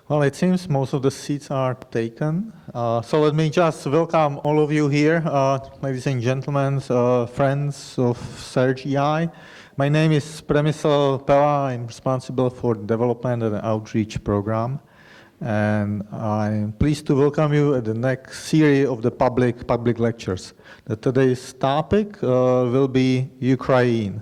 Well, it seems most of the seats are taken. So let me just welcome all of you here, ladies and gentlemen, friends of CERGE-EI. My name is Přemysl Pela. I'm responsible for the development and outreach program. And I'm pleased to welcome you at the next series of the public lectures. Today's topic will be Ukraine.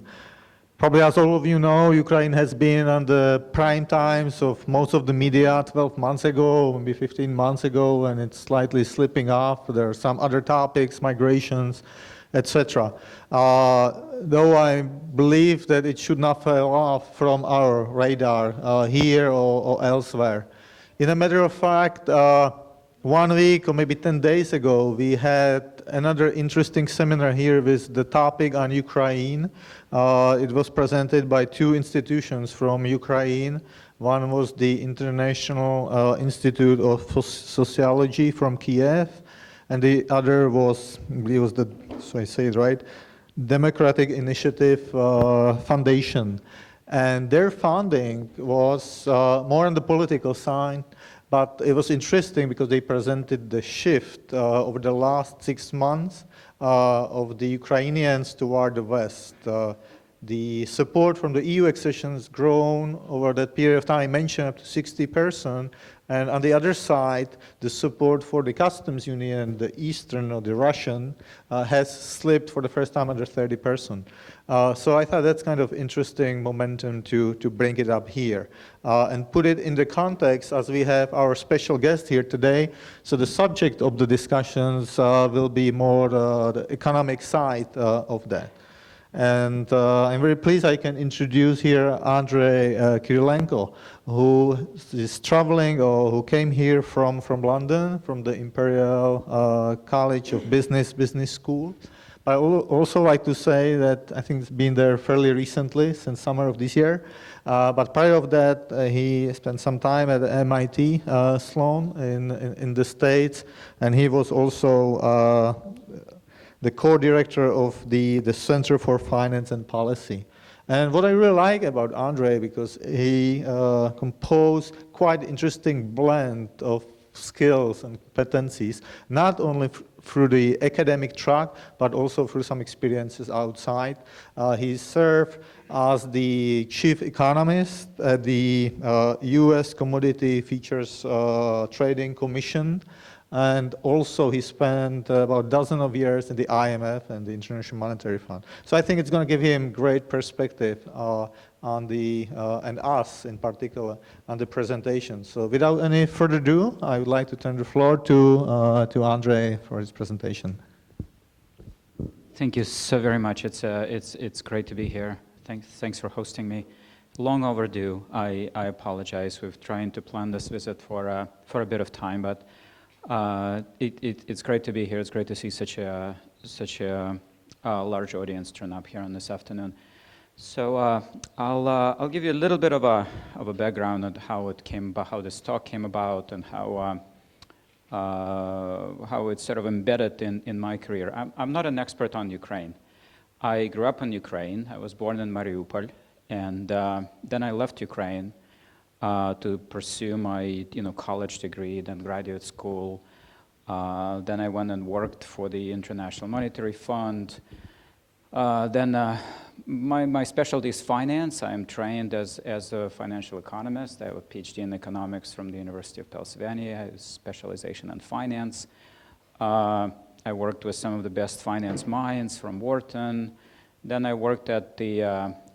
Probably as all of you know, Ukraine has been on the prime times of most of the media 12 months ago, maybe 15 months ago, and it's slightly slipping off. There are some other topics, migrations, etc. Though I believe that it should not fall off from our radar here or elsewhere. In a matter of fact, 1 week or maybe 10 days ago, we had another interesting seminar here with the topic on Ukraine. It was presented by two institutions from Ukraine. One was the International Institute of Sociology from Kiev, and the other was, I believe it was the, so I say it right, Democratic Initiative Foundation. And their funding was more on the political side, but it was interesting because they presented the shift over the last 6 months of the Ukrainians toward the West. The support from the EU accession has grown over that period of time. I mentioned up to 60%. And on the other side, the support for the customs union, the Eastern or the Russian, has slipped for the first time under 30%. So I thought that's kind of interesting momentum to bring it up here and put it in the context as we have our special guest here today. So the subject of the discussions will be more the economic side of that. And I'm very pleased I can introduce here Andrei Kirilenko, who is traveling or who came here from London, from the Imperial College of Business School. I also like to say that I think it's been there fairly recently, since summer of this year. But prior of that, he spent some time at MIT Sloan in the States, and he was also the co-director of the Center for Finance and Policy. And what I really like about Andrei, because he composed quite interesting blend of skills and competencies, not only through the academic track, but also through some experiences outside. He served as the chief economist at the US Commodity Futures Trading Commission. And also he spent about a dozen of years in the IMF and the International Monetary Fund. So I think it's going to give him great perspective on the, and us in particular, on the presentation. So without any further ado, I would like to turn the floor to Andrei for his presentation. Thank you so very much. It's great to be here. Thanks for hosting me. Long overdue. I apologize. We've tried to plan this visit for a bit of time, but it's great to be here. It's great to see such a large audience turn up here on this afternoon. So I'll give you a little bit of a background on how it came about, how this talk came about, and how it's sort of embedded in my career. I'm not an expert on Ukraine. I grew up in Ukraine. I was born in Mariupol, and then I left Ukraine to pursue my college degree, then graduate school. Then I went and worked for the International Monetary Fund. Then my specialty is finance. I'm trained as a financial economist. I have a PhD in economics from the University of Pennsylvania. I have a specialization in finance. I worked with some of the best finance minds from Wharton. Then I worked at the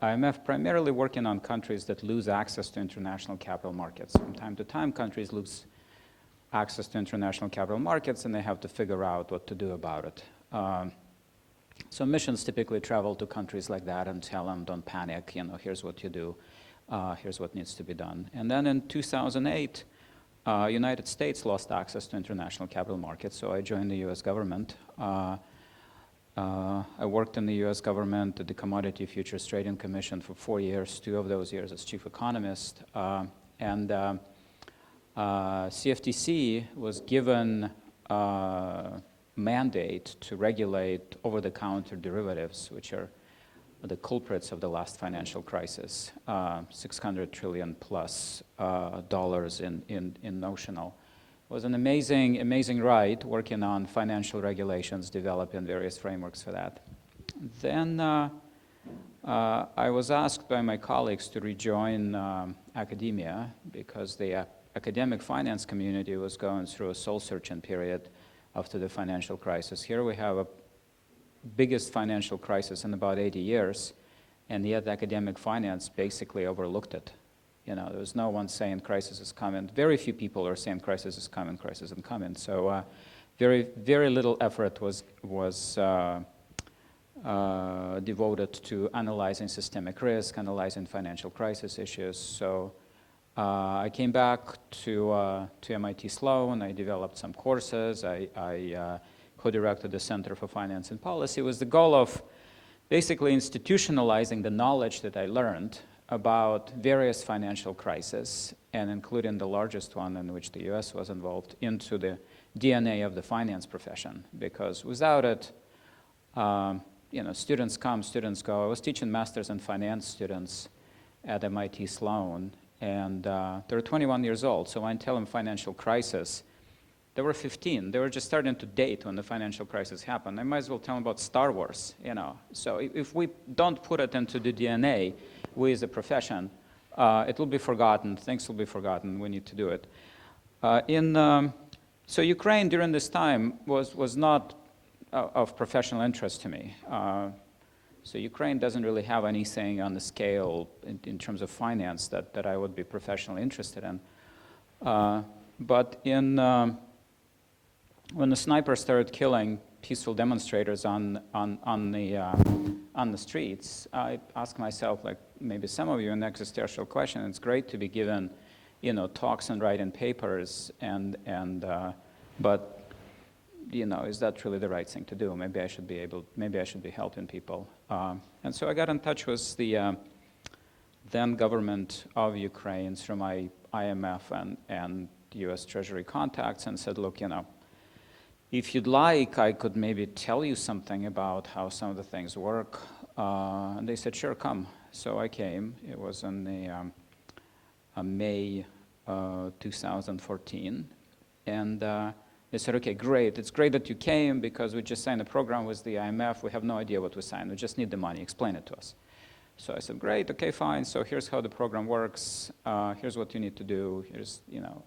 IMF, primarily working on countries that lose access to international capital markets. From time to time, countries lose access to international capital markets, and they have to figure out what to do about it. So missions typically travel to countries like that and tell them, don't panic, here's what you do, here's what needs to be done. And then in 2008, United States lost access to international capital markets, so I joined the US government. I worked in the US government at the Commodity Futures Trading Commission for 4 years, 2 of those years as chief economist. And CFTC was given mandate to regulate over-the-counter derivatives, which are the culprits of the last financial crisis, 600 trillion plus dollars in notional. It was an amazing ride working on financial regulations, developing various frameworks for that. Then I was asked by my colleagues to rejoin academia because the academic finance community was going through a soul-searching period after the financial crisis. Here we have a biggest financial crisis in about 80 years, and yet academic finance basically overlooked it. You know, there was no one saying crisis is coming. Very few people are saying crisis is coming, crisis is coming. So very little effort was devoted to analyzing systemic risk, analyzing financial crisis issues. So I came back to MIT Sloan. I developed some courses. I co-directed the Center for Finance and Policy with the goal of basically institutionalizing the knowledge that I learned about various financial crises, and including the largest one in which the US was involved, into the DNA of the finance profession. Because without it, you know, students come, students go. I was teaching masters in finance students at MIT Sloan, and they're 21 years old. So when I tell them financial crisis, they were 15. They were just starting to date when the financial crisis happened. I might as well tell them about Star Wars, you know. So if we don't put it into the DNA, we as a profession, it will be forgotten. Things will be forgotten. We need to do it. So Ukraine during this time was not of professional interest to me. So Ukraine doesn't really have anything on the scale in terms of finance that I would be professionally interested in. But when the snipers started killing peaceful demonstrators on the streets, I asked myself, like maybe some of you, an existential question. It's great to be given, you know, talks and writing papers, but you know, is that really the right thing to do? Maybe I should be helping people. And so I got in touch with the then government of Ukraine through my IMF and US Treasury contacts and said, look, you know, if you'd like, I could maybe tell you something about how some of the things work. And they said, sure, come. So I came. It was in the May 2014. And they said, okay, great. It's great that you came because we just signed a program with the IMF. We have no idea what we signed. We just need the money. Explain it to us. So I said, great, okay, fine. So here's how the program works. Here's what you need to do. Here's, you know.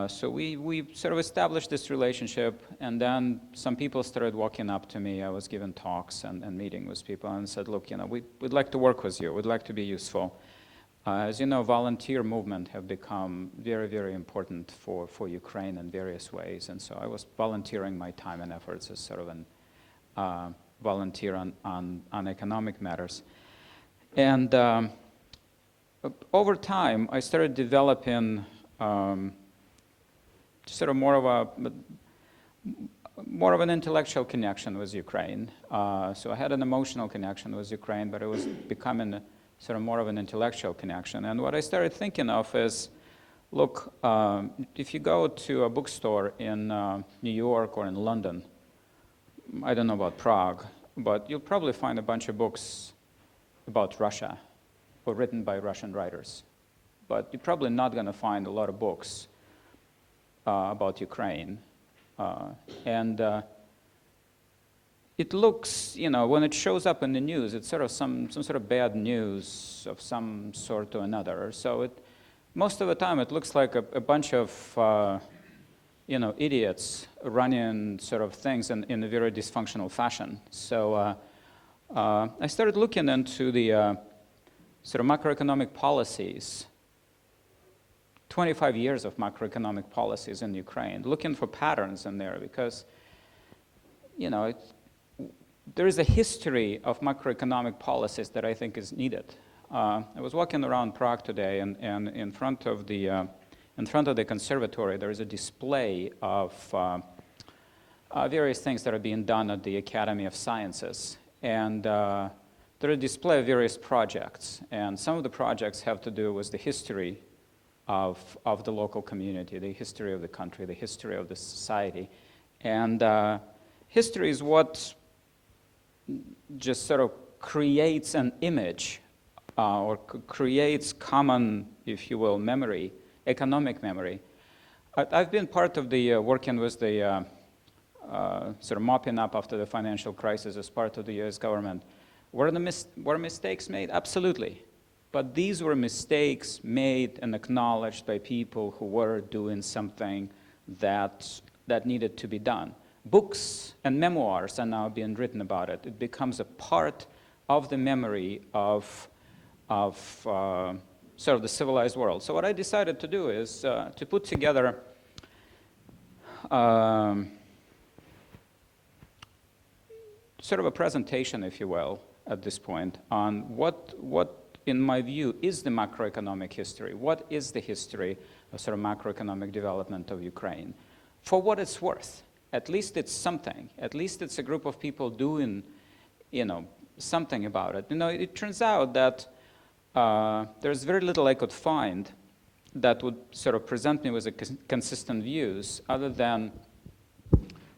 So we sort of established this relationship, and then some people started walking up to me. I was giving talks and meeting with people and said, look, you know, we'd like to work with you. We'd like to be useful. As you know, volunteer movement have become very, very important for Ukraine in various ways. And so I was volunteering my time and efforts as sort of an volunteer on economic matters. And over time, I started developing sort of more of an intellectual connection with Ukraine. So I had an emotional connection with Ukraine, but it was becoming sort of more of an intellectual connection. And what I started thinking of is, look, if you go to a bookstore in New York or in London, I don't know about Prague, but you'll probably find a bunch of books about Russia or written by Russian writers. But you're probably not going to find a lot of books about Ukraine. It looks, you know, when it shows up in the news, it's sort of some sort of bad news of some sort or another. So most of the time it looks like a bunch of, you know, idiots running sort of things in a very dysfunctional fashion. So I started looking into the sort of macroeconomic policies, 25 years of macroeconomic policies in Ukraine, looking for patterns in there because, you know, there is a history of macroeconomic policies that I think is needed. I was walking around Prague today, and in front of the conservatory, there is a display of various things that are being done at the Academy of Sciences. And there are a display of various projects. And some of the projects have to do with the history of the local community, the history of the country, the history of the society. And history is what just sort of creates an image or creates common, if you will, memory, economic memory. I've been part of the working with the sort of mopping up after the financial crisis as part of the US government. Were mistakes made? Absolutely. But these were mistakes made and acknowledged by people who were doing something that needed to be done. Books and memoirs are now being written about it. It becomes a part of the memory of sort of the civilized world. So what I decided to do is to put together sort of a presentation, if you will, at this point on what in my view is the macroeconomic history. What is the history of sort of macroeconomic development of Ukraine? For what it's worth. At least it's something. At least it's a group of people doing, something about it. It turns out that there's very little I could find that would sort of present me with consistent views other than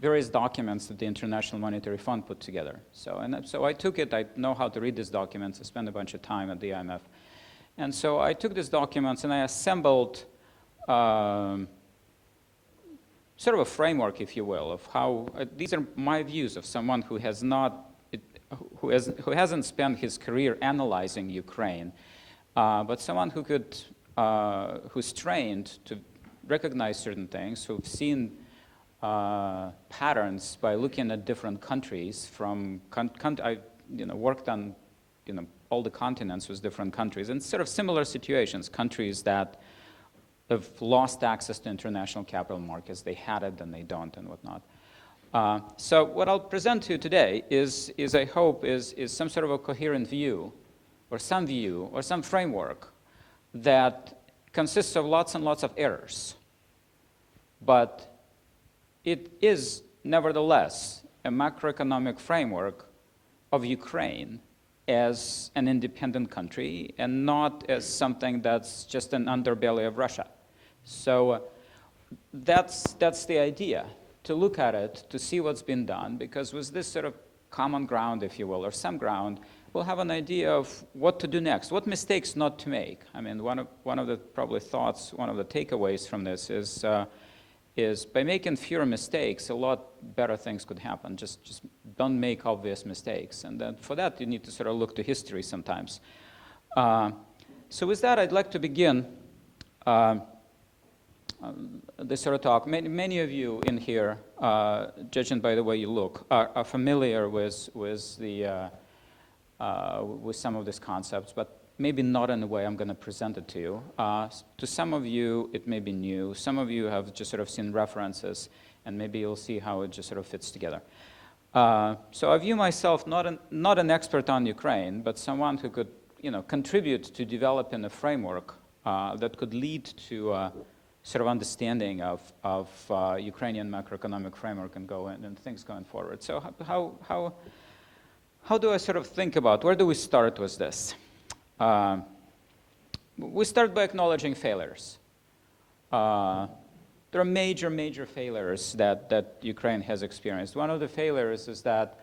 various documents that the International Monetary Fund put together. So I took it, I know how to read these documents, I spent a bunch of time at the IMF. And so I took these documents and I assembled sort of a framework, if you will, of how, these are my views of someone who hasn't spent his career analyzing Ukraine, but someone who's trained to recognize certain things, who've seen patterns by looking at different countries from, I worked on all the continents with different countries and sort of similar situations, countries that have lost access to international capital markets, they had it, then they don't and whatnot. So what I'll present to you today is I hope, is some sort of a coherent view or some framework that consists of lots and lots of errors. But it is, nevertheless, a macroeconomic framework of Ukraine as an independent country and not as something that's just an underbelly of Russia. So that's the idea, to look at it, to see what's been done, because with this sort of common ground, if you will, or some ground, we'll have an idea of what to do next, what mistakes not to make. I mean, one of the probably thoughts, one of the takeaways from this is by making fewer mistakes, a lot better things could happen. Just don't make obvious mistakes. And then for that, you need to sort of look to history sometimes. So with that, I'd like to begin this sort of talk. Many of you in here, judging by the way you look, are familiar with some of these concepts, but maybe not in the way I'm going to present it to you. To some of you, it may be new. Some of you have just sort of seen references, and maybe you'll see how it just sort of fits together. So I view myself not an expert on Ukraine, but someone who could, contribute to developing a framework that could lead to sort of understanding of Ukrainian macroeconomic framework and things going forward. So how do I sort of think about, where do we start with this? We start by acknowledging failures. There are major failures that Ukraine has experienced. One of the failures is that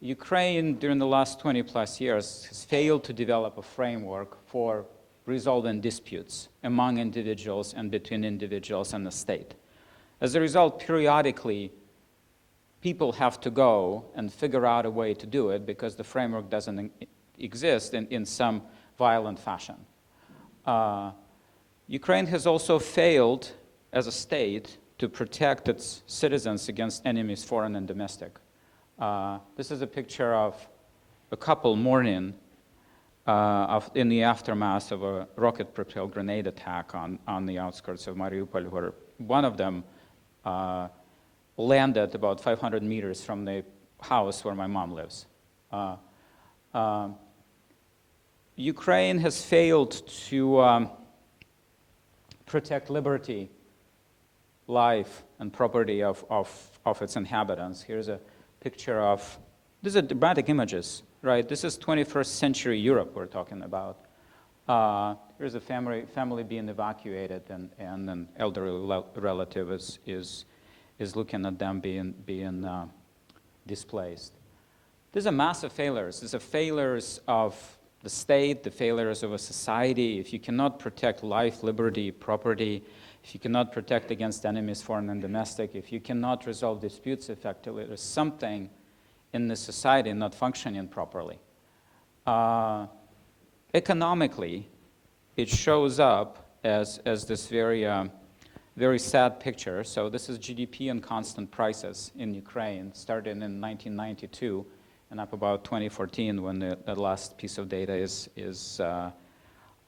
Ukraine, during the last 20 plus years, has failed to develop a framework for resolving disputes among individuals and between individuals and the state. As a result, periodically, people have to go and figure out a way to do it because the framework doesn't exist in some violent fashion. Ukraine has also failed as a state to protect its citizens against enemies, foreign and domestic. This is a picture of a couple mourning in the aftermath of a rocket-propelled grenade attack on the outskirts of Mariupol, where one of them landed about 500 meters from the house where my mom lives. Ukraine has failed to protect liberty, life, and property of its inhabitants. Here's a picture of, these are dramatic images, right? This is 21st century Europe we're talking about. Here's a family being evacuated, and an elderly relative is looking at them being displaced. These are massive failures. These are failures of the state, the failures of a society. If you cannot protect life, liberty, property, if you cannot protect against enemies, foreign and domestic, if you cannot resolve disputes effectively, there's something in the society not functioning properly. Economically, it shows up as this very sad picture. So this is GDP and constant prices in Ukraine, started in 1992 and up about 2014 when the last piece of data is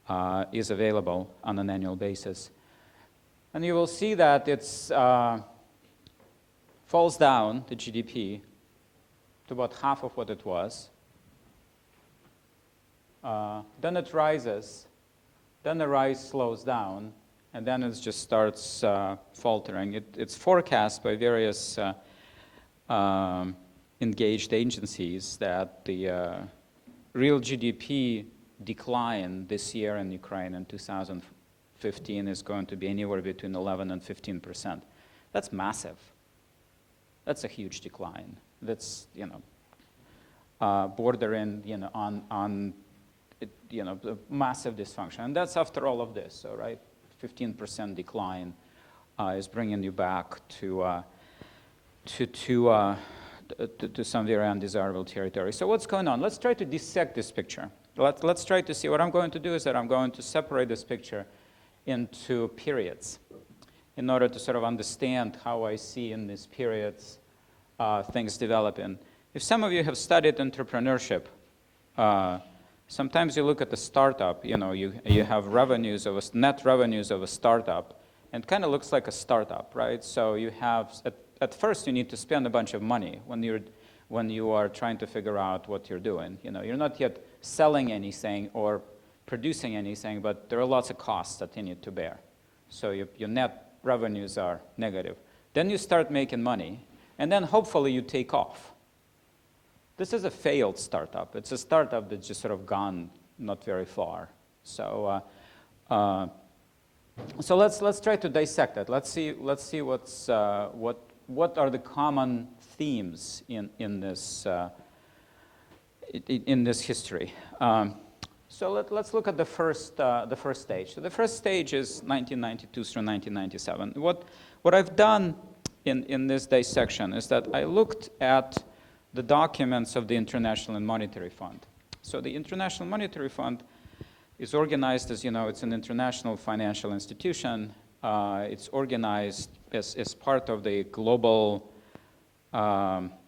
available on an annual basis. And you will see that it's falls down, the GDP, to about half of what it was. Then it rises, then the rise slows down, and then it just starts faltering. It's forecast by various engaged agencies that the real GDP decline this year in Ukraine in 2015 is going to be anywhere between 11 and 15%. That's massive. That's a huge decline. That's, bordering, on massive dysfunction. And that's after all of this, so, right? 15% decline is bringing you back to some very undesirable territory. So what's going on? Let's try to dissect this picture. Let's try to see. What I'm going to do is that I'm going to separate this picture into periods in order to sort of understand how I see in these periods things developing. If some of you have studied entrepreneurship, sometimes you look at the startup, you have net revenues of a startup, and it kind of looks like a startup, right? So you have, at first you need to spend a bunch of money when you are trying to figure out what you're doing. You're not yet selling anything or producing anything, but there are lots of costs that you need to bear. So your net revenues are negative. Then you start making money, and then hopefully you take off. This is a failed startup. It's a startup that's just sort of gone not very far. So let's try to dissect it. Let's see what are the common themes in this history. So let's look at the first stage. So the first stage is 1992 through 1997. What I've done in this dissection is that I looked at the documents of the International Monetary Fund. So the International Monetary Fund is organized as, it's an international financial institution. It's organized as part of the global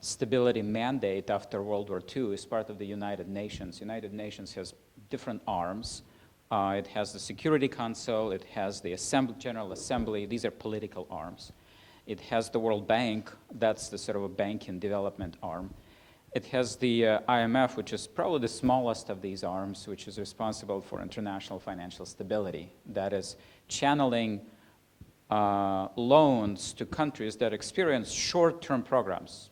stability mandate after World War II, as part of the United Nations. United Nations has different arms. It has the Security Council, it has the General Assembly. These are political arms. It has the World Bank, that's the sort of a banking development arm. It has the IMF, which is probably the smallest of these arms, which is responsible for international financial stability. That is channeling loans to countries that experience short-term problems,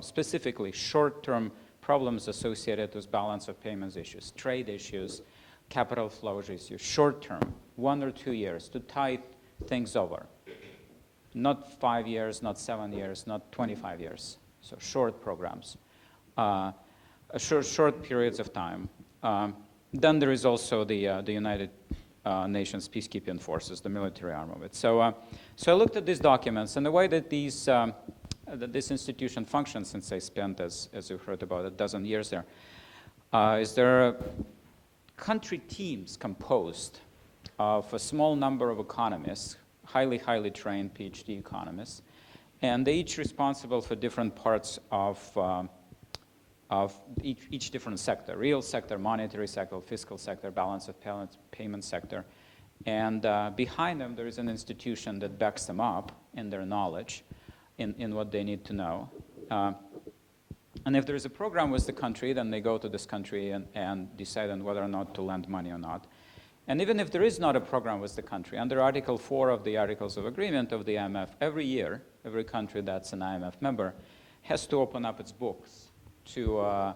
specifically short-term problems associated with balance of payments issues, trade issues, capital flows issues, short-term, 1 or 2 years, to tide things over. Not 5 years, not 7 years, not 25 years. So short programs, short periods of time. Then there is also the United Nations peacekeeping forces, the military arm of it. So I looked at these documents, and the way that this institution functions, since I spent, as you heard, about a dozen years there, is there are country teams composed of a small number of economists, highly trained PhD economists, and they each responsible for different parts of each different sector: real sector, monetary sector, fiscal sector, balance of payment sector. And behind them, there is an institution that backs them up in their knowledge, in what they need to know. And if there is a program with the country, then they go to this country and decide on whether or not to lend money or not. And even if there is not a program with the country, under Article 4 of the Articles of Agreement of the IMF, every year, every country that's an IMF member has to open up its books to a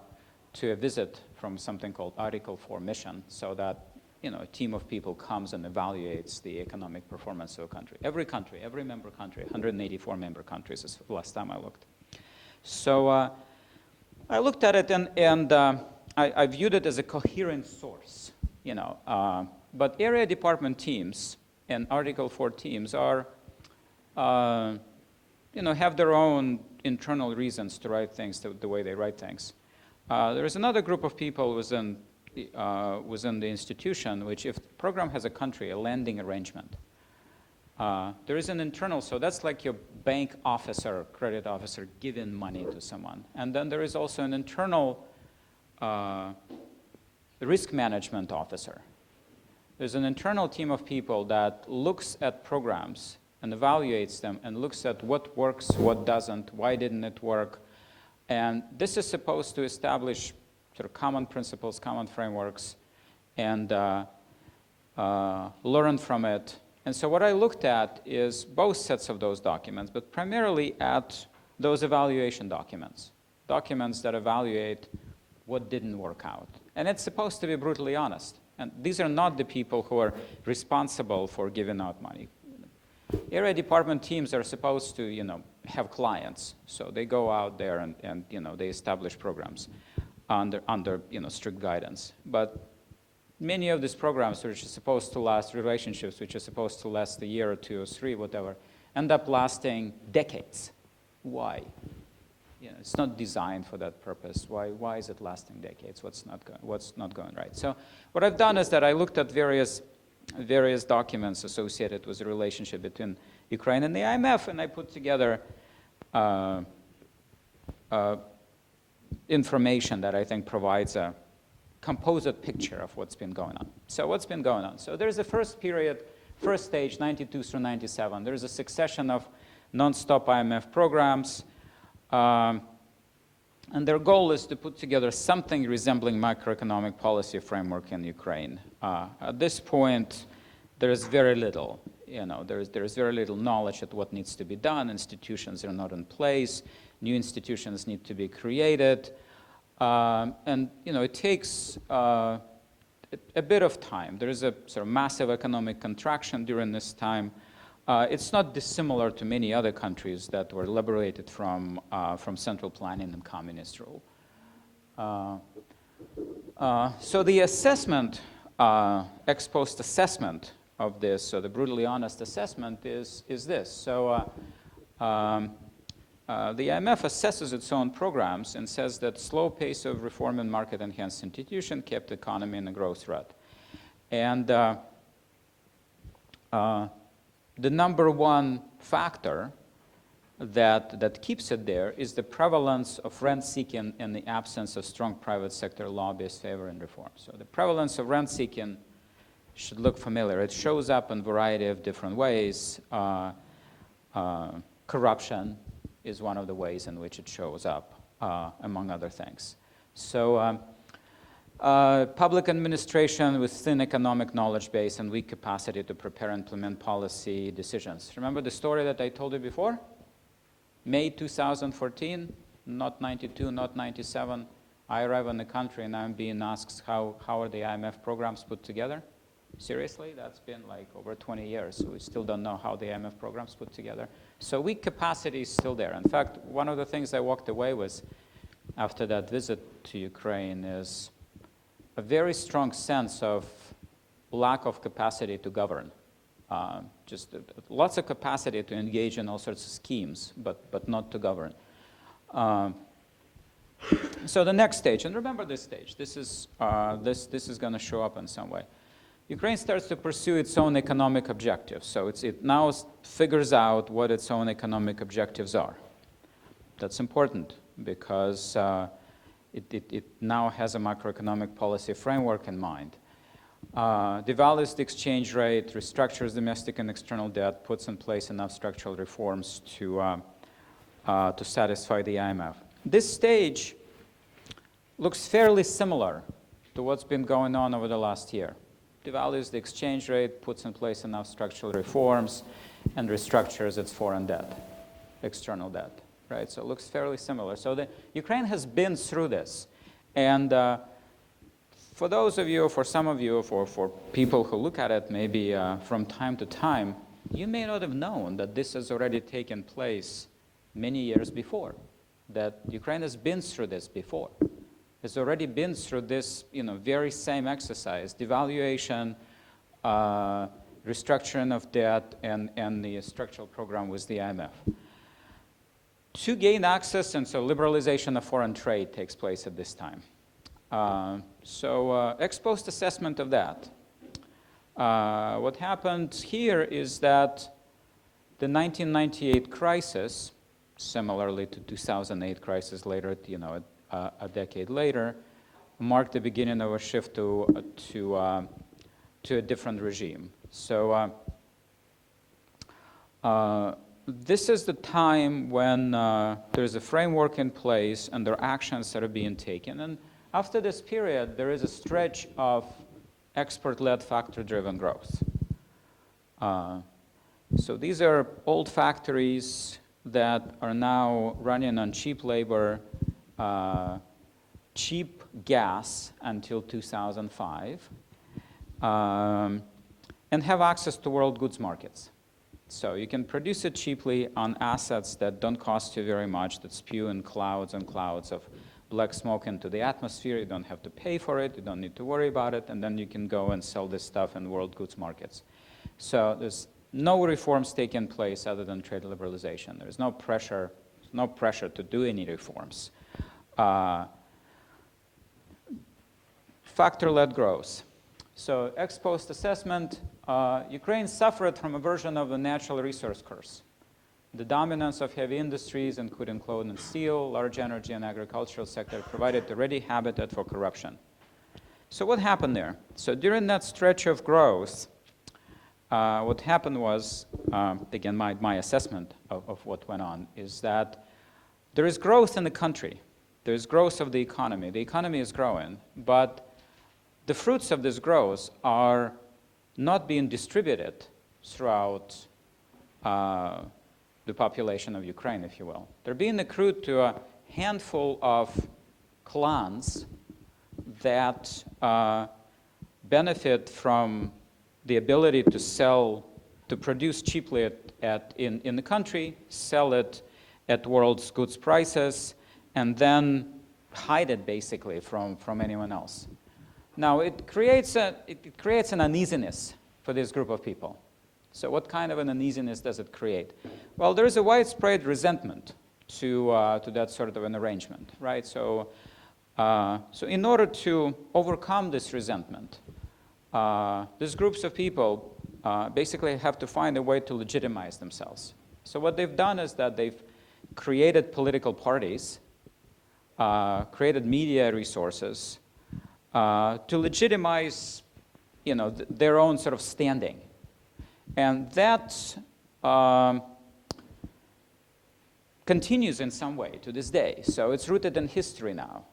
visit from something called Article 4 mission, so that a team of people comes and evaluates the economic performance of a country. Every member country, 184 member countries is the last time I looked. So I looked at it and I viewed it as a coherent source, but area department teams and Article 4 teams are, have their own internal reasons to write things the way they write things. There is another group of people within the institution, which if the program has a country, a lending arrangement, there is an internal, so that's like your bank officer, credit officer giving money to someone. And then there is also an internal risk management officer. There's an internal team of people that looks at programs and evaluates them and looks at what works, what doesn't, why didn't it work. And this is supposed to establish sort of common principles, common frameworks, and learn from it. And so what I looked at is both sets of those documents, but primarily at those evaluation documents, documents that evaluate what didn't work out. And it's supposed to be brutally honest. And these are not the people who are responsible for giving out money. Area department teams are supposed to, have clients. So they go out there and they establish programs under strict guidance. But many of these programs, which are supposed to last, relationships which are supposed to last a year or two or three, whatever, end up lasting decades. Why? It's not designed for that purpose. Why is it lasting decades? What's not going right? So what I've done is that I looked at various documents associated with the relationship between Ukraine and the IMF, and I put together information that I think provides a composite picture of what's been going on. So what's been going on? So there's a first stage, 92 through 97. There's a succession of non-stop IMF programs. And their goal is to put together something resembling macroeconomic policy framework in Ukraine. At this point, there is very little. There is very little knowledge of what needs to be done. Institutions are not in place. New institutions need to be created. And it takes a bit of time. There is a sort of massive economic contraction during this time. It's not dissimilar to many other countries that were liberated from central planning and communist rule. So the assessment, ex post assessment of this, so the brutally honest assessment is this. So the IMF assesses its own programs and says that slow pace of reform and market-enhanced institution kept the economy in a growth rut. And the number one factor that keeps it there is the prevalence of rent-seeking and the absence of strong private sector lobbyist favoring reform. So the prevalence of rent-seeking should look familiar. It shows up in a variety of different ways. Corruption is one of the ways in which it shows up, among other things. So public administration with thin economic knowledge base and weak capacity to prepare and implement policy decisions. Remember the story that I told you before? May 2014, not 92, not 97. I arrive in the country and I'm being asked how are the IMF programs put together? Seriously, that's been like over 20 years. So we still don't know how the IMF programs put together. So weak capacity is still there. In fact, one of the things I walked away with after that visit to Ukraine is a very strong sense of lack of capacity to govern. Just lots of capacity to engage in all sorts of schemes, but not to govern. So the next stage, and remember this stage, this is going to show up in some way. Ukraine starts to pursue its own economic objectives. So it now figures out what its own economic objectives are. That's important because it now has a macroeconomic policy framework in mind. Devalues the exchange rate, restructures domestic and external debt, puts in place enough structural reforms to satisfy the IMF. This stage looks fairly similar to what's been going on over the last year. Devalues the exchange rate, puts in place enough structural reforms, and restructures its foreign debt, external debt. Right? So it looks fairly similar. So Ukraine has been through this. And for those of you, for some of you, for people who look at it maybe from time to time, you may not have known that this has already taken place many years before. that Ukraine has been through this before. It's already been through this, very same exercise, devaluation, restructuring of debt, and the structural program with the IMF. To gain access, and so liberalization of foreign trade takes place at this time. Ex post assessment of that. What happened here is that the 1998 crisis, similarly to 2008 crisis later, a decade later, marked the beginning of a shift to a different regime. So this is the time when there's a framework in place and there are actions that are being taken. And after this period, there is a stretch of export-led factor-driven growth. So these are old factories that are now running on cheap labor, cheap gas until 2005, and have access to world goods markets. So you can produce it cheaply on assets that don't cost you very much, that spew in clouds and clouds of black smoke into the atmosphere. You don't have to pay for it, you don't need to worry about it, and then you can go and sell this stuff in world goods markets. So there's no reforms taking place other than trade liberalization. There's no pressure to do any reforms. Factor-led growth. So ex post assessment, Ukraine suffered from a version of the natural resource curse. The dominance of heavy industries, including clothing and steel, large energy and agricultural sector, provided a ready habitat for corruption. So what happened there? So during that stretch of growth, what happened was, again, my assessment of what went on is that there is growth in the country. There is growth of the economy. The economy is growing, but the fruits of this growth are not being distributed throughout the population of Ukraine, if you will. They're being accrued to a handful of clans that benefit from the ability to sell, to produce cheaply in the country, sell it at world's goods prices, and then hide it basically from anyone else. Now it creates an uneasiness for this group of people. So what kind of an uneasiness does it create? Well, there is a widespread resentment to that sort of an arrangement, right? So in order to overcome this resentment, these groups of people basically have to find a way to legitimize themselves. So what they've done is that they've created political parties, created media resources to legitimize, their own sort of standing. And that continues in some way to this day. So it's rooted in history now.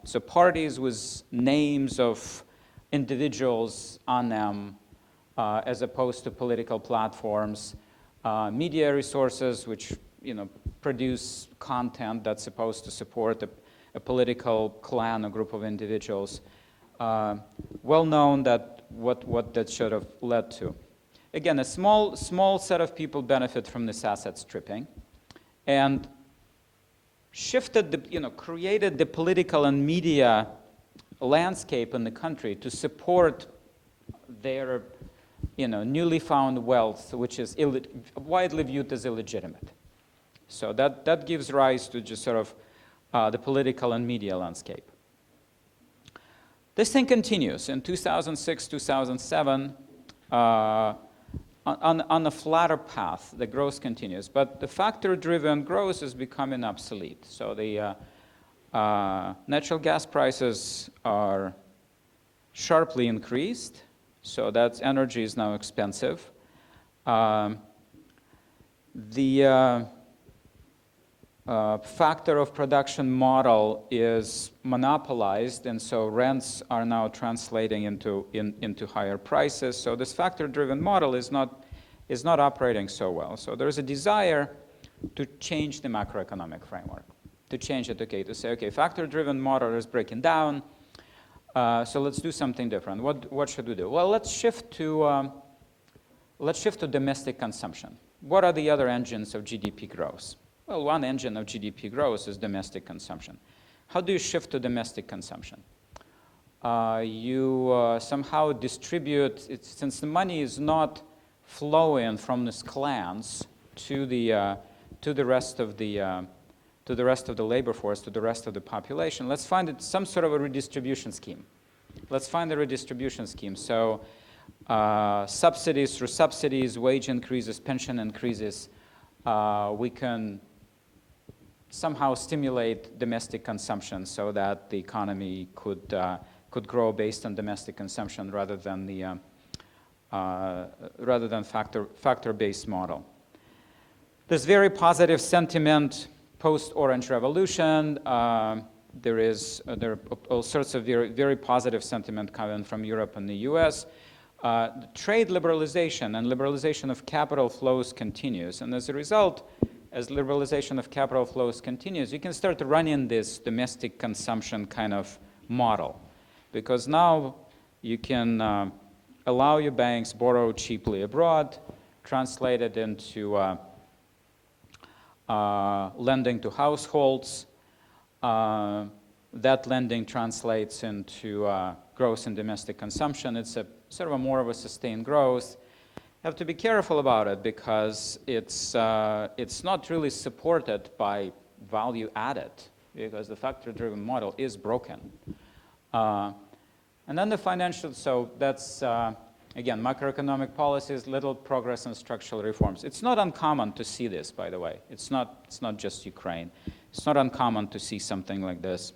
So parties with names of individuals on them, as opposed to political platforms, media resources which produce content that's supposed to support a political clan or group of individuals. Well known that what that should have led to. Again, a small set of people benefit from this asset stripping, and created the political and media landscape in the country to support their, newly found wealth, which is widely viewed as illegitimate. So that gives rise to just sort of the political and media landscape. This thing continues in 2006, 2007. On a flatter path, the growth continues, but the factor-driven growth is becoming obsolete. So the natural gas prices are sharply increased, so that energy is now expensive. The factor of production model is monopolized, and so rents are now translating into higher prices. So this factor-driven model is not operating so well. So there's a desire to change the macroeconomic framework, to change it, to say, okay, factor-driven model is breaking down, so let's do something different. What should we do? Well, let's shift to domestic consumption. What are the other engines of GDP growth? Well, one engine of GDP growth is domestic consumption. How do you shift to domestic consumption? You somehow distribute, since the money is not flowing from these clans to the rest of the labor force, to the rest of the population. Let's find some sort of a redistribution scheme. Let's find a redistribution scheme. So subsidies, through subsidies, wage increases, pension increases, we can somehow stimulate domestic consumption so that the economy could grow based on domestic consumption rather than the factor-based model. There's very positive sentiment post-Orange Revolution. There are all sorts of very, very positive sentiment coming from Europe and the US. The trade liberalization and liberalization of capital flows continues. And as a result, as liberalization of capital flows continues, you can start running this domestic consumption kind of model. Because now you can allow your banks borrow cheaply abroad, translate it into lending to households. That lending translates into growth in domestic consumption. It's a sort of a more of a sustained growth. You have to be careful about it because it's not really supported by value added because the factor-driven model is broken. And then the financial, so that's, again, macroeconomic policies, little progress in structural reforms. It's not uncommon to see this, by the way. It's not just Ukraine. It's not uncommon to see something like this,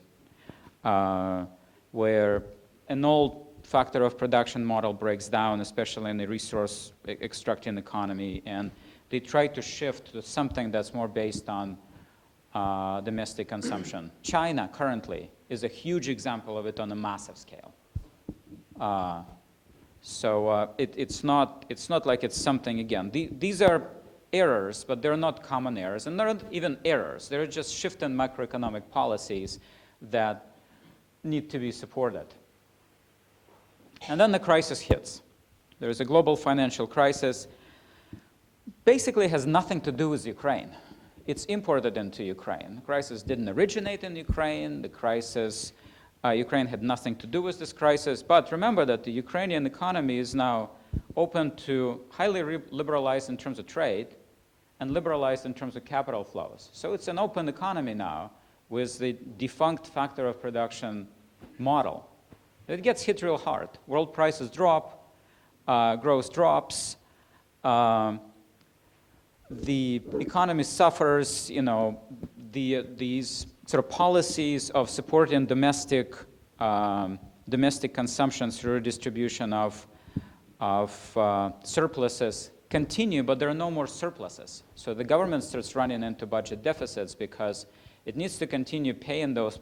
where an old factor of production model breaks down, especially in the resource extracting economy, and they try to shift to something that's more based on domestic consumption. China currently is a huge example of it on a massive scale. So it's not like it's something, again, these are errors, but they're not common errors, and they're not even errors. They're just shift in macroeconomic policies that need to be supported. And then the crisis hits. There's a global financial crisis. Basically has nothing to do with Ukraine. It's imported into Ukraine. The crisis didn't originate in Ukraine. The crisis, Ukraine had nothing to do with this crisis. But remember that the Ukrainian economy is now open to highly liberalized in terms of trade and liberalized in terms of capital flows. So it's an open economy now with the defunct factor of production model. It gets hit real hard. World prices drop, growth drops, the economy suffers, these sort of policies of supporting domestic consumption through redistribution of surpluses continue, but there are no more surpluses. So the government starts running into budget deficits because it needs to continue paying those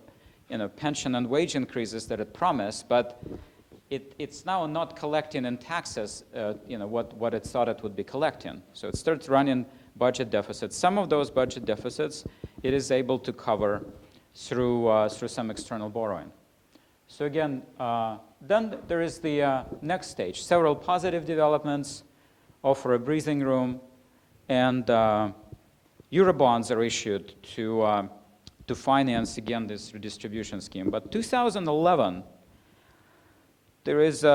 pension and wage increases that it promised, but it's now not collecting in taxes what it thought it would be collecting. So it starts running budget deficits. Some of those budget deficits it is able to cover through some external borrowing. So again, then there is the next stage. Several positive developments offer a breathing room, and Eurobonds are issued to finance, again, this redistribution scheme. But 2011, there is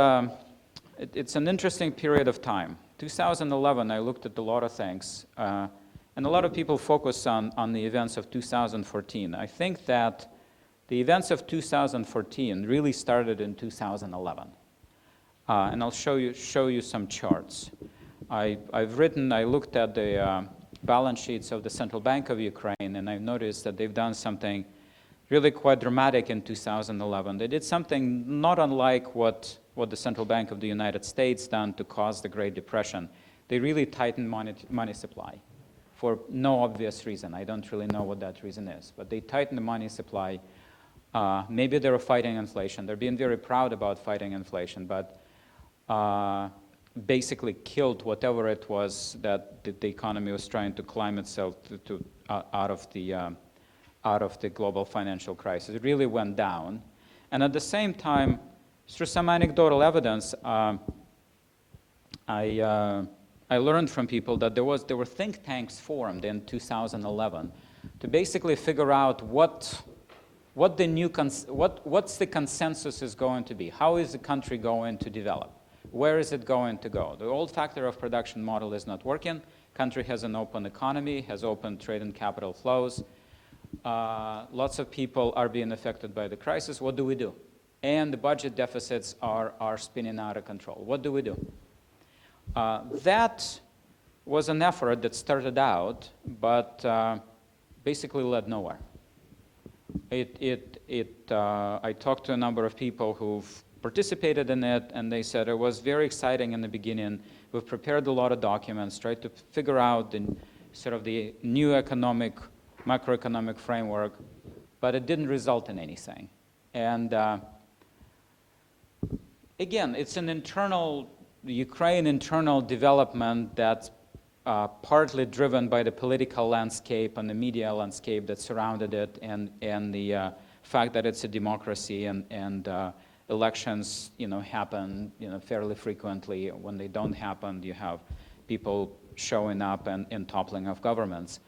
it's an interesting period of time. 2011, I looked at a lot of things, and a lot of people focus on the events of 2014. I think that the events of 2014 really started in 2011. And I'll show you some charts. I looked at the balance sheets of the Central Bank of Ukraine, and I've noticed that they've done something really quite dramatic in 2011. They did something not unlike what the Central Bank of the United States done to cause the Great Depression. They really tightened money supply for no obvious reason. I don't really know what that reason is, but they tightened the money supply. Maybe they were fighting inflation. They're being very proud about fighting inflation, but basically killed whatever it was that the economy was trying to climb itself out of the global financial crisis. It really went down. And at the same time, through some anecdotal evidence, I I learned from people that there were think tanks formed in 2011 to basically figure out what's the consensus is going to be. How is the country going to develop? Where is it going to go? The old factor of production model is not working. Country has an open economy, has open trade and capital flows. Lots of people are being affected by the crisis. What do we do? And the budget deficits are spinning out of control. What do we do? That was an effort that started out, but basically led nowhere. I talked to a number of people who've participated in it, and they said it was very exciting in the beginning. We've prepared a lot of documents, tried to figure out the new macroeconomic framework, but it didn't result in anything. And again, it's an Ukraine internal development that's partly driven by the political landscape and the media landscape that surrounded it, and the fact that it's a democracy and elections, happen, fairly frequently. When they don't happen, you have people showing up and toppling of governments.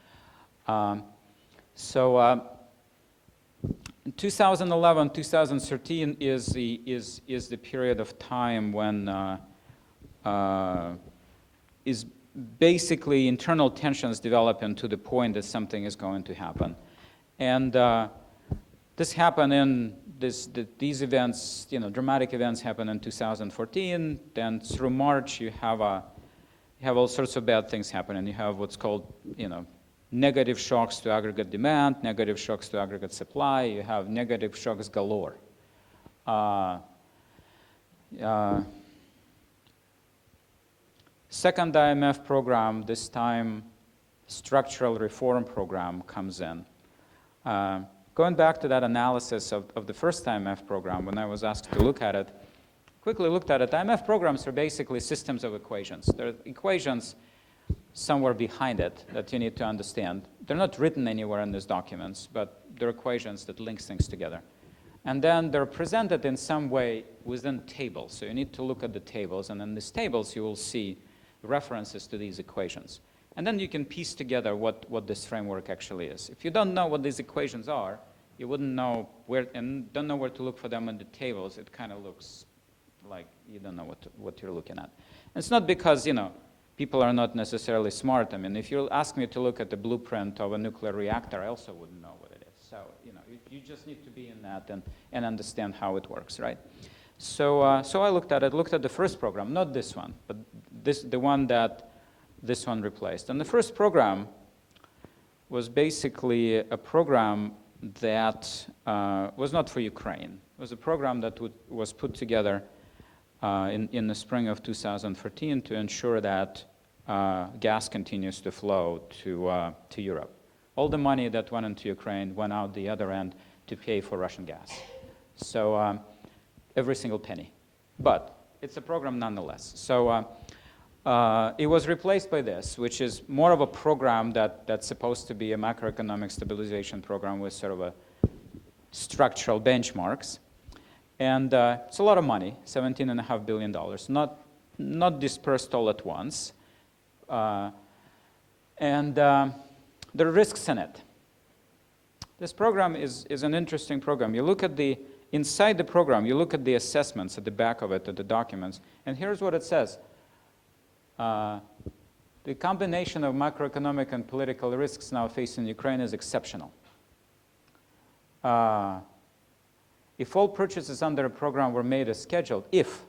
So 2011, 2013 is the period of time when is basically internal tensions developing to the point that something is going to happen. And this happened in these events, dramatic events happen in 2014. Then through March, you have all sorts of bad things happening. You have what's called, negative shocks to aggregate demand, negative shocks to aggregate supply. You have negative shocks galore. Second IMF program, this time structural reform program comes in. Going back to that analysis of the first IMF program, when I was asked to look at it, quickly looked at it. IMF programs are basically systems of equations. There are equations somewhere behind it that you need to understand. They're not written anywhere in these documents, but they're equations that link things together. And then they're presented in some way within tables. So you need to look at the tables, and in these tables you will see references to these equations. And then you can piece together what this framework actually is. If you don't know what these equations are, you wouldn't know where, and don't know where to look for them in the tables. It kind of looks like you don't know what you're looking at. And it's not because, people are not necessarily smart. I mean, if you ask me to look at the blueprint of a nuclear reactor, I also wouldn't know what it is. So, you just need to be in that and understand how it works, right? So I looked at the first program, not this one, but the one that this one replaced. And the first program was basically a program that was not for Ukraine. It was a program that was put together in the spring of 2014 to ensure that gas continues to flow to Europe. All the money that went into Ukraine went out the other end to pay for Russian gas. So every single penny. But it's a program nonetheless. So it was replaced by this, which is more of a program that's supposed to be a macroeconomic stabilization program with sort of a structural benchmarks. And it's a lot of money, $17.5 billion, not dispersed all at once. And there are risks in it. This program is an interesting program. You look at inside the program, you look at the assessments at the back of it, at the documents, and here's what it says. The combination of macroeconomic and political risks now facing Ukraine is exceptional. If all purchases under a program were made as scheduled, if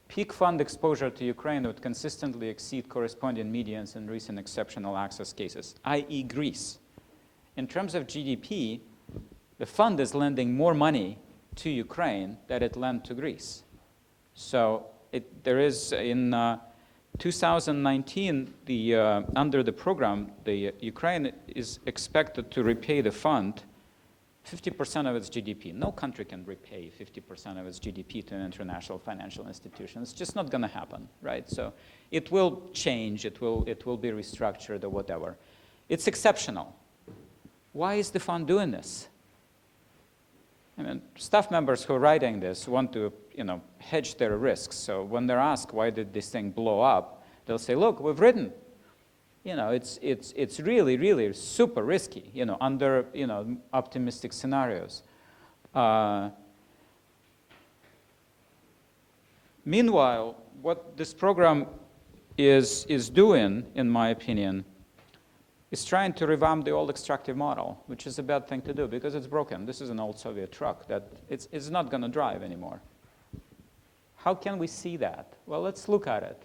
peak fund exposure to Ukraine would consistently exceed corresponding medians in recent exceptional access cases, i.e. Greece. In terms of GDP, the fund is lending more money to Ukraine than it lent to Greece. So there is, in 2019, under the program, the Ukraine is expected to repay the fund 50% of its GDP. No country can repay 50% of its GDP to an international financial institution. It's just not going to happen, right? So it will change, it will be restructured or whatever. It's exceptional. Why is the fund doing this? I mean, staff members who are writing this want to, hedge their risks. So when they're asked why did this thing blow up, they'll say, look, we've written, it's really, really super risky, under, optimistic scenarios. Meanwhile, what this program is doing, in my opinion, is trying to revamp the old extractive model, which is a bad thing to do because it's broken. This is an old Soviet truck that it's not going to drive anymore. How can we see that? Well, let's look at it.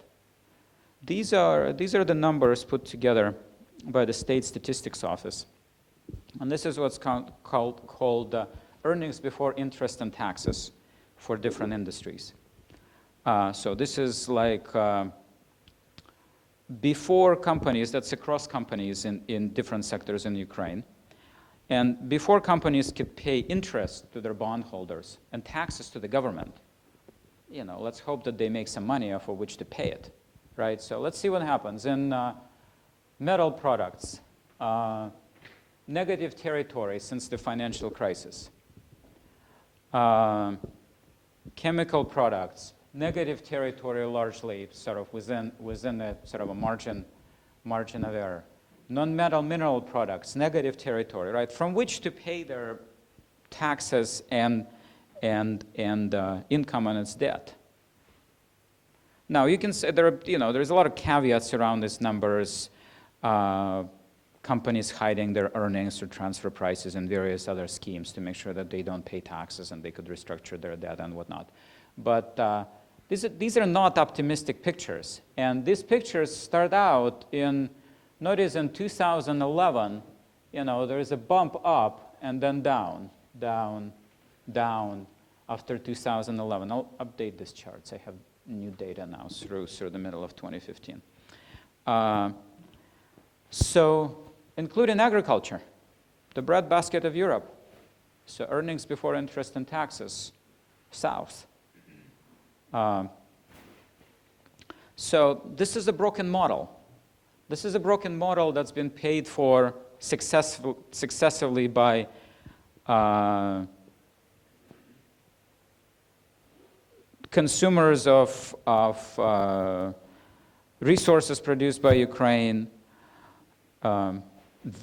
These are the numbers put together by the State Statistics Office. And this is what's called earnings before interest and taxes for different industries. So this is like before companies, that's across companies in different sectors in Ukraine. And before companies could pay interest to their bondholders and taxes to the government, let's hope that they make some money off of which to pay it, right? So let's see what happens. In metal products, negative territory since the financial crisis. Chemical products, negative territory largely sort of within a sort of a margin of error. Non-metal mineral products, negative territory, right? From which to pay their taxes and income on its debt. Now you can say there's a lot of caveats around these numbers. Companies hiding their earnings or transfer prices and various other schemes to make sure that they don't pay taxes and they could restructure their debt and whatnot. But these are not optimistic pictures. And these pictures start out notice in 2011, there is a bump up and then down after 2011. I'll update these charts. I have new data now through the middle of 2015. So, including agriculture, the breadbasket of Europe. So earnings before interest and taxes, south. So this is a broken model. This is a broken model that's been paid for successively by consumers of resources produced by Ukraine,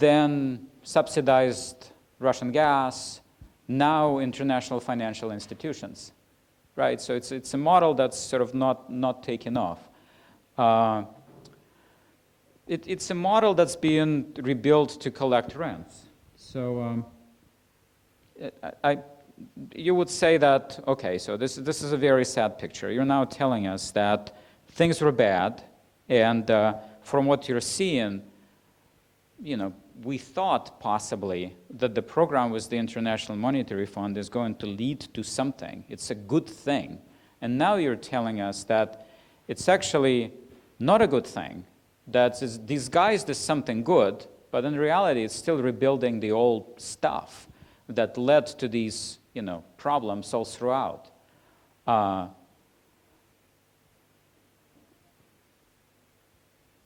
then subsidized Russian gas, now international financial institutions, right? So it's a model that's sort of not taken off. It's a model that's being rebuilt to collect rents. So you would say that, okay, so this is a very sad picture. You're now telling us that things were bad, and from what you're seeing, we thought possibly that the program with the International Monetary Fund is going to lead to something. It's a good thing. And now you're telling us that it's actually not a good thing, that it's disguised as something good, but in reality it's still rebuilding the old stuff that led to these problems all throughout.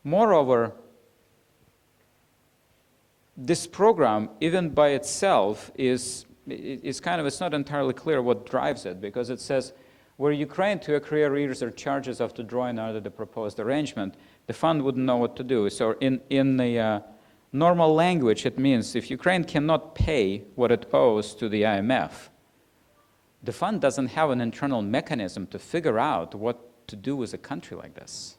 Moreover, this program, even by itself, is kind of, it's not entirely clear what drives it, because it says, were Ukraine to accrue arrears or charges after drawing under the proposed arrangement, the fund wouldn't know what to do. So in the normal language, it means if Ukraine cannot pay what it owes to the IMF, the fund doesn't have an internal mechanism to figure out what to do with a country like this.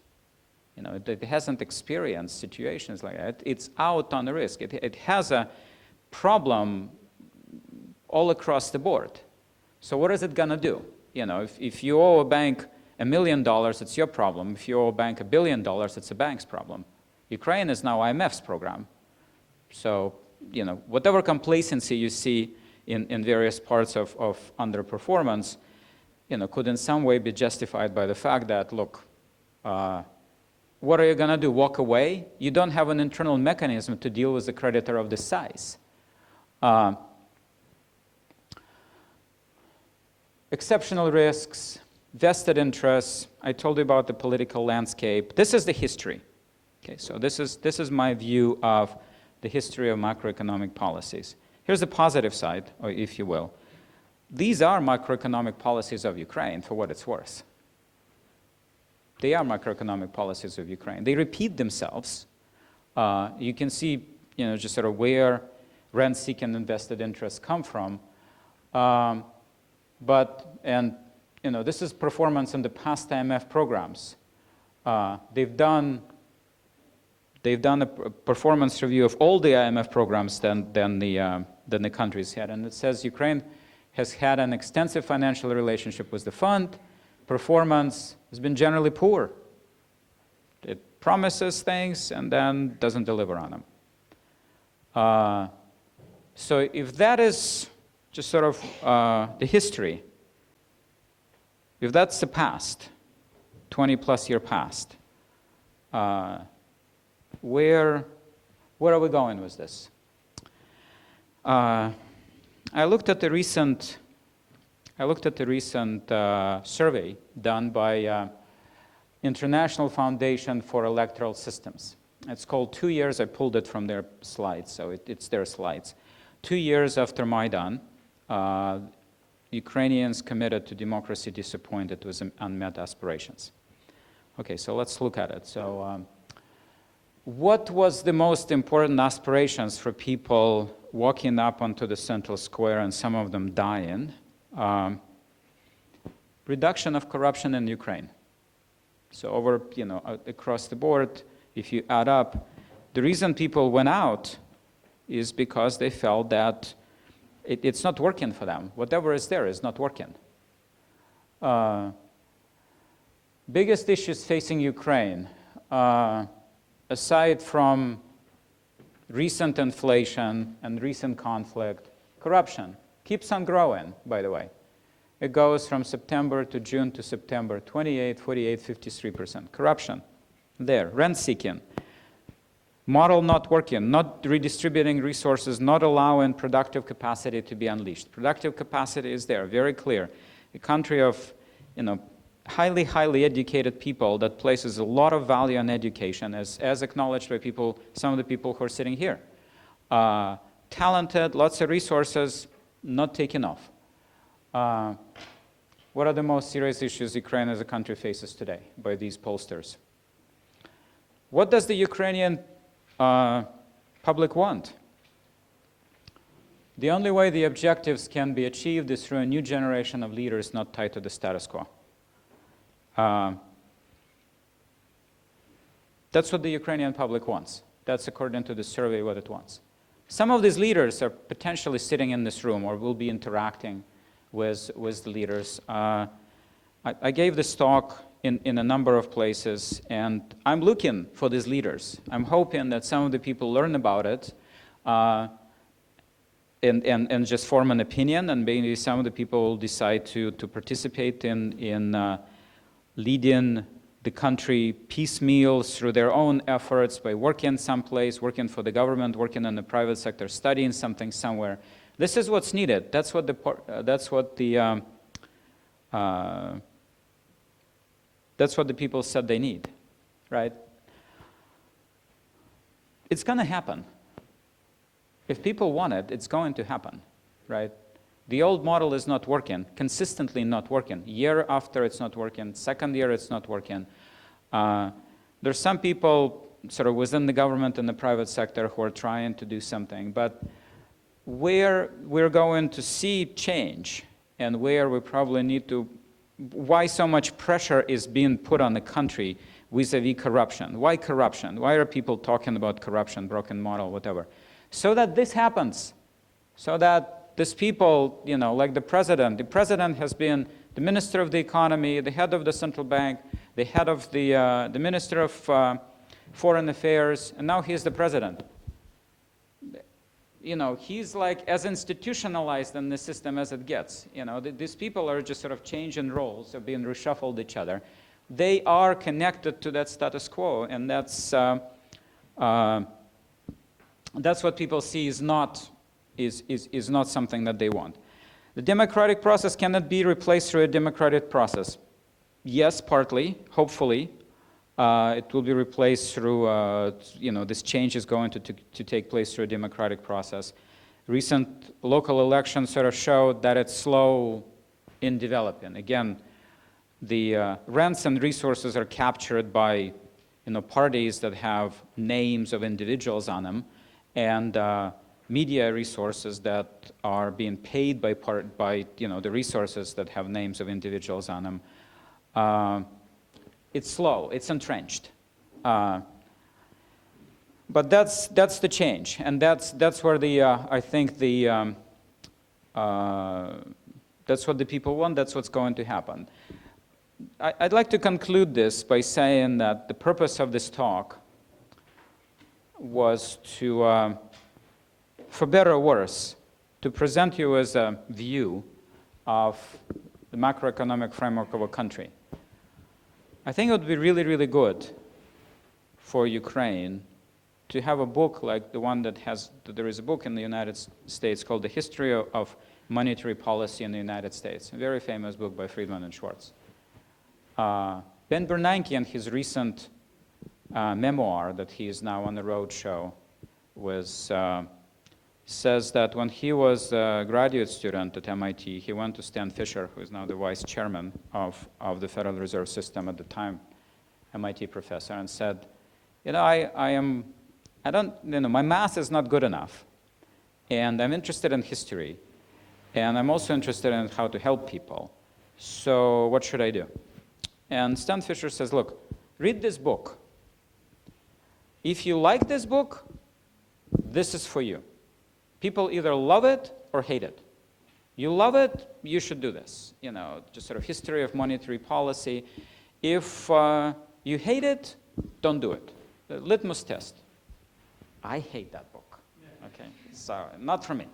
It hasn't experienced situations like that. It's out on the risk. It has a problem all across the board. So what is it going to do? If you owe a bank $1 million, it's your problem. If you owe a bank $1 billion, it's a bank's problem. Ukraine is now IMF's program. So, whatever complacency you see in various parts of underperformance, could in some way be justified by the fact that, look, what are you going to do, walk away? You don't have an internal mechanism to deal with a creditor of this size. Exceptional risks, vested interests. I told you about the political landscape. This is the history. Okay, so this is my view of the history of macroeconomic policies. Here's the positive side, or if you will. these are macroeconomic policies of Ukraine, for what it's worth. They are macroeconomic policies of Ukraine. They repeat themselves. You can see, just sort of where rent-seeking invested interests come from. This is performance in the past IMF programs. They've done a performance review of all the IMF programs than the countries had, and it says Ukraine has had an extensive financial relationship with the fund. Performance has been generally poor. It promises things and then doesn't deliver on them. So if that is just sort of the history, if that's the past, 20-plus year past, where are we going with this? I looked at the recent survey done by International Foundation for Electoral Systems. It's called 2 years. I pulled it from their slides, so it's their slides. 2 years after Maidan, Ukrainians committed to democracy disappointed with unmet aspirations. Okay, so let's look at it. So what was the most important aspirations for people walking up onto the central square and some of them dying? Reduction of corruption in Ukraine. So over, across the board, if you add up, the reason people went out is because they felt that it's not working for them. Whatever is there is not working. Biggest issues facing Ukraine, aside from recent inflation and recent conflict, corruption keeps on growing, by the way. It goes from September to June to September, 28, 48, 53%. Corruption, there. Rent-seeking, model not working, not redistributing resources, not allowing productive capacity to be unleashed. Productive capacity is there, very clear. A country of, highly, highly educated people that places a lot of value on education, as acknowledged by some of the people who are sitting here. Talented, lots of resources, not taken off. What are the most serious issues Ukraine as a country faces today by these pollsters? What does the Ukrainian public want? The only way the objectives can be achieved is through a new generation of leaders not tied to the status quo. That's what the Ukrainian public wants. That's according to the survey what it wants. Some of these leaders are potentially sitting in this room or will be interacting with the leaders. I gave this talk in a number of places, and I'm looking for these leaders. I'm hoping that some of the people learn about it and just form an opinion, and maybe some of the people will decide to participate in leading the country piecemeal through their own efforts by working someplace, working for the government, working in the private sector, studying something somewhere. This is what's needed. That's what the people said they need, right? It's going to happen. If people want it, it's going to happen, right? The old model is not working, consistently not working. Year after it's not working, second year it's not working. There's some people sort of within the government and the private sector who are trying to do something, but where we're going to see change and where we probably need to, why so much pressure is being put on the country vis-a-vis corruption. Why corruption? Why are people talking about corruption, broken model, whatever? So that this happens, so that these people, like the president has been the minister of the economy, the head of the central bank, the head of the minister of foreign affairs, and now he's the president. He's like as institutionalized in the system as it gets. These people are just sort of changing roles, they're being reshuffled each other. They are connected to that status quo, and that's what people see is not something that they want. The democratic process cannot be replaced through a democratic process. Yes, partly, hopefully. It will be replaced through, this change is going to take place through a democratic process. Recent local elections sort of showed that it's slow in developing. Again, the rents and resources are captured by parties that have names of individuals on them, and media resources that are being paid by the resources that have names of individuals on them. It's slow, it's entrenched. But that's the change, and that's where I think that's what the people want, that's what's going to happen. I'd like to conclude this by saying that the purpose of this talk was to, for better or worse, to present you as a view of the macroeconomic framework of a country. I think it would be really, really good for Ukraine to have a book like the one there is a book in the United States called The History of Monetary Policy in the United States, a very famous book by Friedman and Schwartz. Ben Bernanke, in his recent memoir that he is now on the road show, says that when he was a graduate student at MIT, he went to Stan Fisher, who is now the vice chairman of the Federal Reserve System at the time, MIT professor, and said, my math is not good enough, and I'm interested in history, and I'm also interested in how to help people. So what should I do? And Stan Fisher says, look, read this book. If you like this book, this is for you. People either love it or hate it. You love it, you should do this. Just sort of history of monetary policy. If you hate it, don't do it. The litmus test. I hate that book. Okay, so not for me.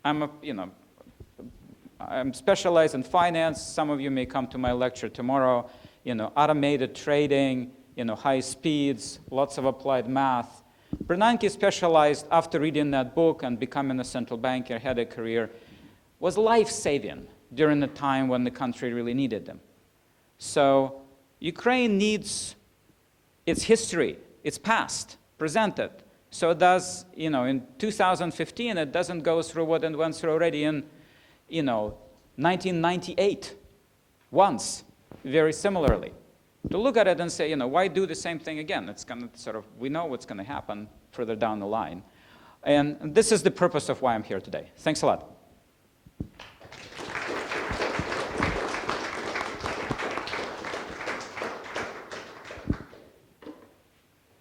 I'm specialized in finance. Some of you may come to my lecture tomorrow. Automated trading, high speeds, lots of applied math. Bernanke specialized, after reading that book and becoming a central banker, had a career, was life-saving during the time when the country really needed them. So Ukraine needs its history, its past, presented. So it does, in 2015, it doesn't go through what it went through already in, 1998, once. Very similarly, to look at it and say, why do the same thing again? It's going to we know what's going to happen further down the line. And this is the purpose of why I'm here today. Thanks a lot.